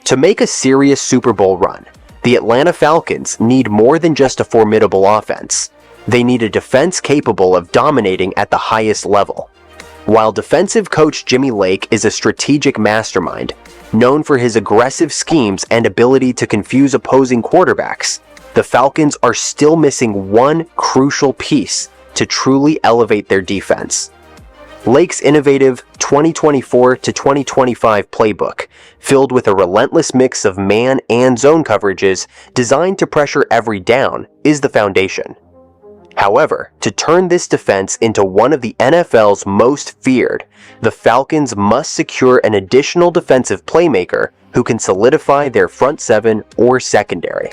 To make a serious Super Bowl run, the Atlanta Falcons need more than just a formidable offense. They need a defense capable of dominating at the highest level. While defensive coach Jimmy Lake is a strategic mastermind, known for his aggressive schemes and ability to confuse opposing quarterbacks, the Falcons are still missing one crucial piece to truly elevate their defense. Lake's innovative 2024 to 2025 playbook, filled with a relentless mix of man and zone coverages designed to pressure every down, is the foundation. However, to turn this defense into one of the NFL's most feared, the Falcons must secure an additional defensive playmaker who can solidify their front seven or secondary.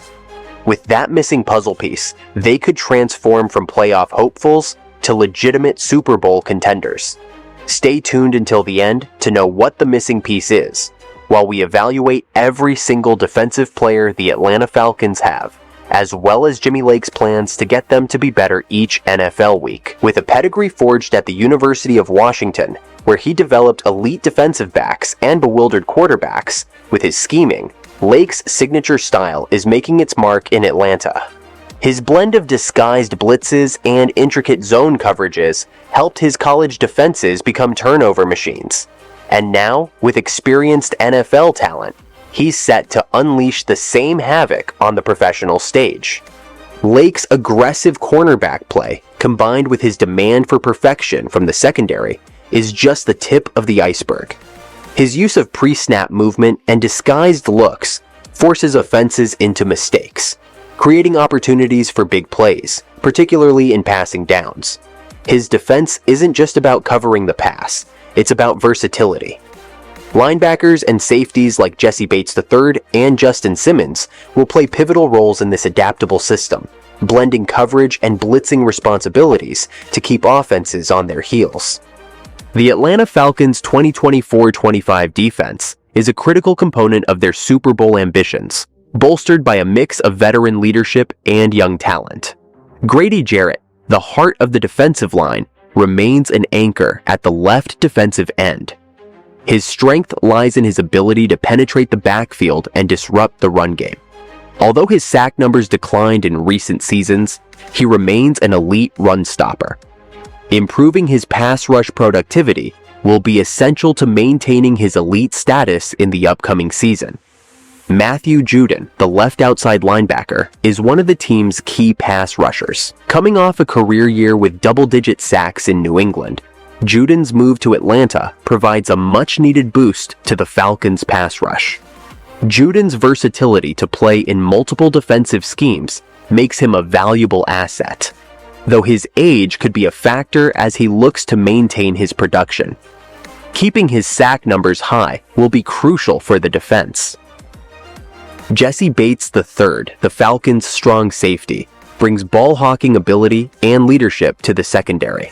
With that missing puzzle piece, they could transform from playoff hopefuls to legitimate Super Bowl contenders. Stay tuned until the end to know what the missing piece is, while we evaluate every single defensive player the Atlanta Falcons have, as well as Jimmy Lake's plans to get them to be better each NFL week. With a pedigree forged at the University of Washington, where he developed elite defensive backs and bewildered quarterbacks with his scheming, Lake's signature style is making its mark in Atlanta. His blend of disguised blitzes and intricate zone coverages helped his college defenses become turnover machines. And now, with experienced NFL talent, he's set to unleash the same havoc on the professional stage. Lake's aggressive cornerback play, combined with his demand for perfection from the secondary, is just the tip of the iceberg. His use of pre-snap movement and disguised looks forces offenses into mistakes, creating opportunities for big plays, particularly in passing downs. His defense isn't just about covering the pass, it's about versatility. Linebackers and safeties like Jessie Bates III and Justin Simmons will play pivotal roles in this adaptable system, blending coverage and blitzing responsibilities to keep offenses on their heels. The Atlanta Falcons' 2024-25 defense is a critical component of their Super Bowl ambitions, bolstered by a mix of veteran leadership and young talent. Grady Jarrett, the heart of the defensive line, remains an anchor at the left defensive end. His strength lies in his ability to penetrate the backfield and disrupt the run game. Although his sack numbers declined in recent seasons, he remains an elite run stopper. Improving his pass rush productivity will be essential to maintaining his elite status in the upcoming season. Judon, the left outside linebacker, is one of the team's key pass rushers. Coming off a career year with double-digit sacks in New England, Judon's move to Atlanta provides a much-needed boost to the Falcons' pass rush. Judon's versatility to play in multiple defensive schemes makes him a valuable asset, though his age could be a factor as he looks to maintain his production. Keeping his sack numbers high will be crucial for the defense. Jessie Bates III, the Falcons' strong safety, brings ball-hawking ability and leadership to the secondary.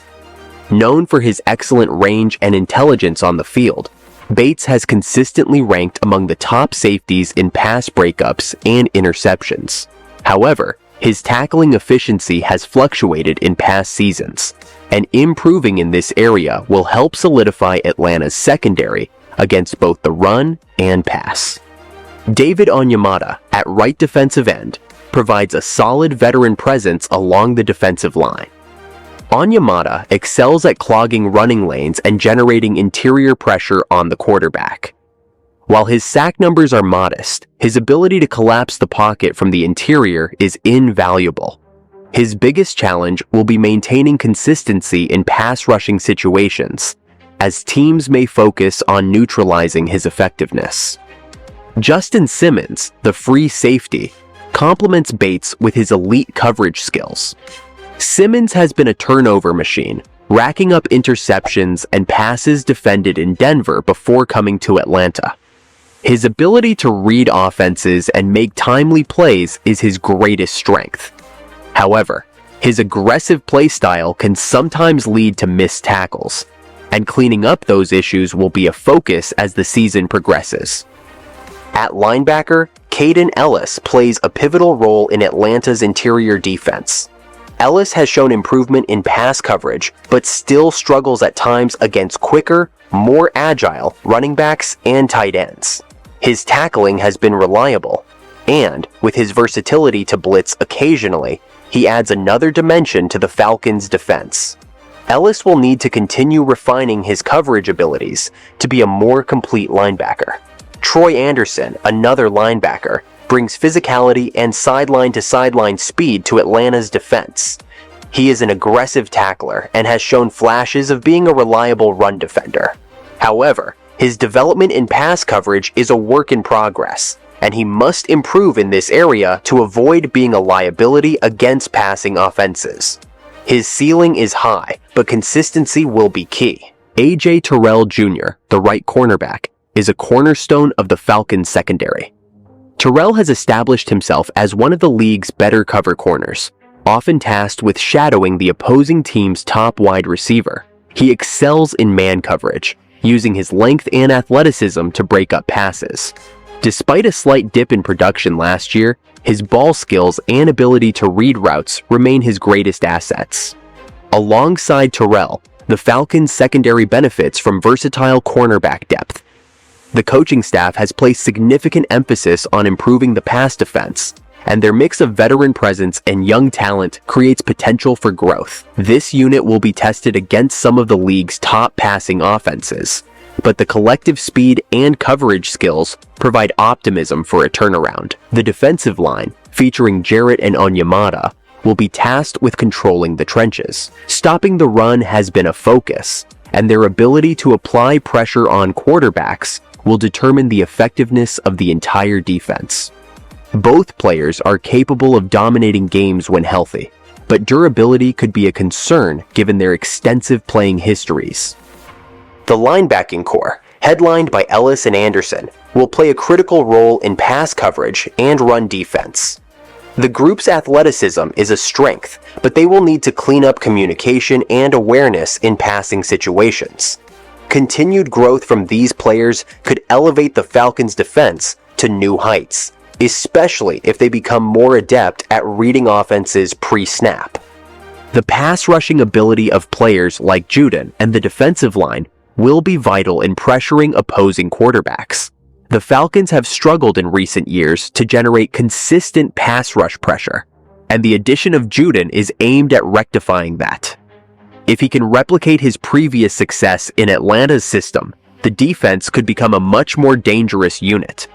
Known for his excellent range and intelligence on the field, Bates has consistently ranked among the top safeties in pass breakups and interceptions. However, his tackling efficiency has fluctuated in past seasons, and improving in this area will help solidify Atlanta's secondary against both the run and pass. David Onyemata, at right defensive end, provides a solid veteran presence along the defensive line. Onyemata excels at clogging running lanes and generating interior pressure on the quarterback. While his sack numbers are modest, his ability to collapse the pocket from the interior is invaluable. His biggest challenge will be maintaining consistency in pass rushing situations, as teams may focus on neutralizing his effectiveness. Justin Simmons, the free safety, complements Bates with his elite coverage skills. Simmons has been a turnover machine, racking up interceptions and passes defended in Denver before coming to Atlanta. His ability to read offenses and make timely plays is his greatest strength. However, his aggressive play style can sometimes lead to missed tackles, and cleaning up those issues will be a focus as the season progresses. At linebacker, Kaden Ellis plays a pivotal role in Atlanta's interior defense. Ellis has shown improvement in pass coverage, but still struggles at times against quicker, more agile running backs and tight ends. His tackling has been reliable, and with his versatility to blitz occasionally, he adds another dimension to the Falcons' defense. Ellis will need to continue refining his coverage abilities to be a more complete linebacker. Troy Anderson, another linebacker, brings physicality and sideline-to-sideline speed to Atlanta's defense. He is an aggressive tackler and has shown flashes of being a reliable run defender. However, his development in pass coverage is a work in progress, and he must improve in this area to avoid being a liability against passing offenses. His ceiling is high, but consistency will be key. A.J. Terrell Jr., the right cornerback, is a cornerstone of the Falcons secondary. Terrell has established himself as one of the league's better cover corners, often tasked with shadowing the opposing team's top wide receiver. He excels in man coverage, using his length and athleticism to break up passes. Despite a slight dip in production last year, his ball skills and ability to read routes remain his greatest assets. Alongside Terrell, the Falcons' secondary benefits from versatile cornerback depth. The coaching staff has placed significant emphasis on improving the pass defense, and their mix of veteran presence and young talent creates potential for growth. This unit will be tested against some of the league's top passing offenses, but the collective speed and coverage skills provide optimism for a turnaround. The defensive line, featuring Jarrett and Onyemata, will be tasked with controlling the trenches. Stopping the run has been a focus, and their ability to apply pressure on quarterbacks will determine the effectiveness of the entire defense. Both players are capable of dominating games when healthy, but durability could be a concern given their extensive playing histories. The linebacking core, headlined by Ellis and Anderson, will play a critical role in pass coverage and run defense. The group's athleticism is a strength, but they will need to clean up communication and awareness in passing situations. Continued growth from these players could elevate the Falcons' defense to new heights, especially if they become more adept at reading offenses pre-snap. The pass-rushing ability of players like Judon and the defensive line will be vital in pressuring opposing quarterbacks. The Falcons have struggled in recent years to generate consistent pass rush pressure, and the addition of Judon is aimed at rectifying that. If he can replicate his previous success in Atlanta's system, the defense could become a much more dangerous unit.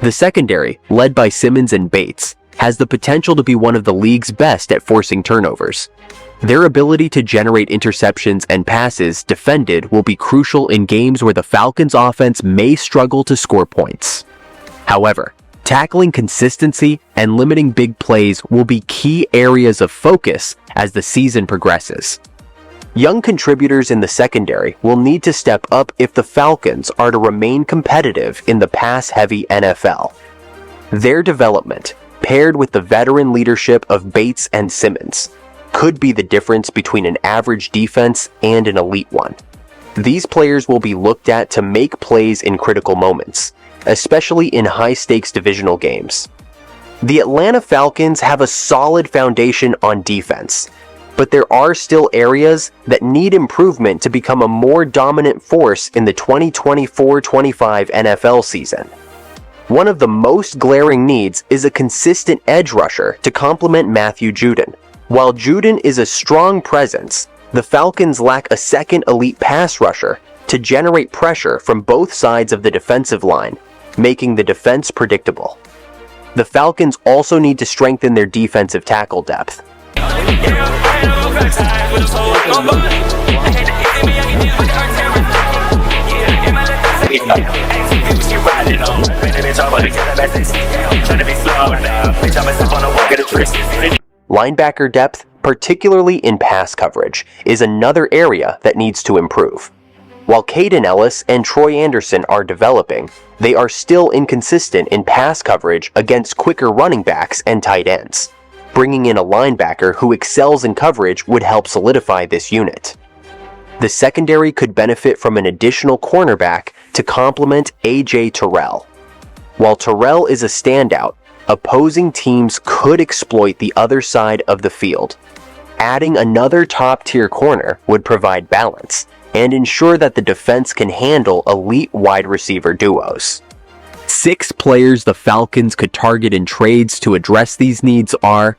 The secondary, led by Simmons and Bates, has the potential to be one of the league's best at forcing turnovers. Their ability to generate interceptions and passes defended will be crucial in games where the Falcons' offense may struggle to score points. However, tackling consistency and limiting big plays will be key areas of focus as the season progresses. Young contributors in the secondary will need to step up if the Falcons are to remain competitive in the pass-heavy NFL. Their development, paired with the veteran leadership of Bates and Simmons, could be the difference between an average defense and an elite one. These players will be looked at to make plays in critical moments, especially in high-stakes divisional games. The Atlanta Falcons have a solid foundation on defense, but there are still areas that need improvement to become a more dominant force in the 2024-25 NFL season. One of the most glaring needs is a consistent edge rusher to complement Matthew Judon. While Judon is a strong presence, the Falcons lack a second elite pass rusher to generate pressure from both sides of the defensive line, making the defense predictable. The Falcons also need to strengthen their defensive tackle depth. Linebacker depth, particularly in pass coverage, is another area that needs to improve. While Caden Ellis and Troy Anderson are developing, they are still inconsistent in pass coverage against quicker running backs and tight ends. Bringing in a linebacker who excels in coverage would help solidify this unit. The secondary could benefit from an additional cornerback to complement A.J. Terrell. While Terrell is a standout, opposing teams could exploit the other side of the field. Adding another top-tier corner would provide balance and ensure that the defense can handle elite wide receiver duos. 6 players the Falcons could target in trades to address these needs are: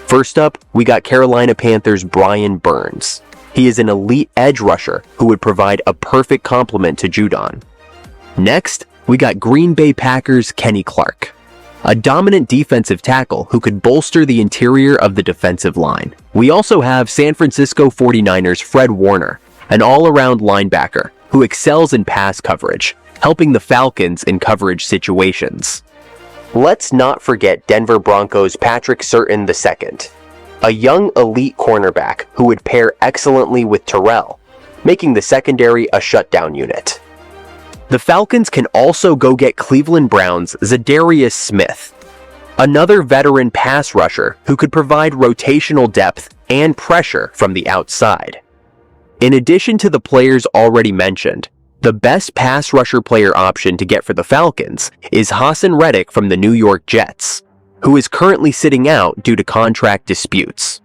first up, we got Carolina Panthers' Brian Burns. He is an elite edge rusher who would provide a perfect complement to Judon. Next, we got Green Bay Packers' Kenny Clark, a dominant defensive tackle who could bolster the interior of the defensive line. We also have San Francisco 49ers' Fred Warner, an all-around linebacker who excels in pass coverage, helping the Falcons in coverage situations. Let's not forget Denver Broncos' Patrick Surtain II, a young elite cornerback who would pair excellently with Terrell, making the secondary a shutdown unit. The Falcons can also go get Cleveland Browns' Zadarius Smith, another veteran pass rusher who could provide rotational depth and pressure from the outside. In addition to the players already mentioned, the best pass rusher player option to get for the Falcons is Haason Reddick from the New York Jets, who is currently sitting out due to contract disputes.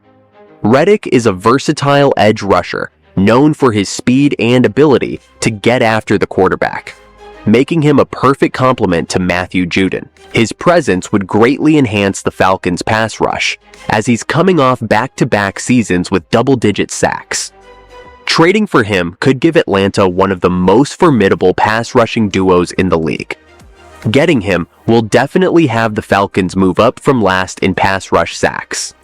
Reddick is a versatile edge rusher known for his speed and ability to get after the quarterback, making him a perfect complement to Matthew Judon. His presence would greatly enhance the Falcons' pass rush, as he's coming off back-to-back seasons with double-digit sacks. Trading for him could give Atlanta one of the most formidable pass-rushing duos in the league. Getting him will definitely have the Falcons move up from last in pass rush sacks.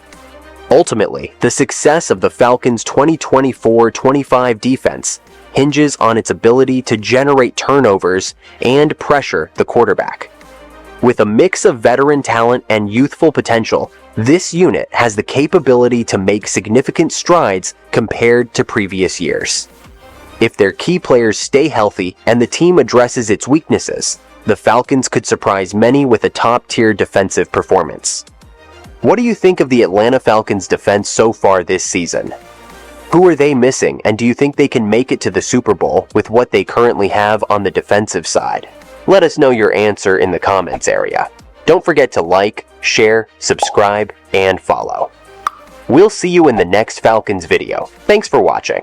Ultimately, the success of the Falcons' 2024-25 defense hinges on its ability to generate turnovers and pressure the quarterback. With a mix of veteran talent and youthful potential, this unit has the capability to make significant strides compared to previous years. If their key players stay healthy and the team addresses its weaknesses, the Falcons could surprise many with a top-tier defensive performance. What do you think of the Atlanta Falcons' defense so far this season? Who are they missing, and do you think they can make it to the Super Bowl with what they currently have on the defensive side? Let us know your answer in the comments area. Don't forget to like, share, subscribe, and follow. We'll see you in the next Falcons video. Thanks for watching.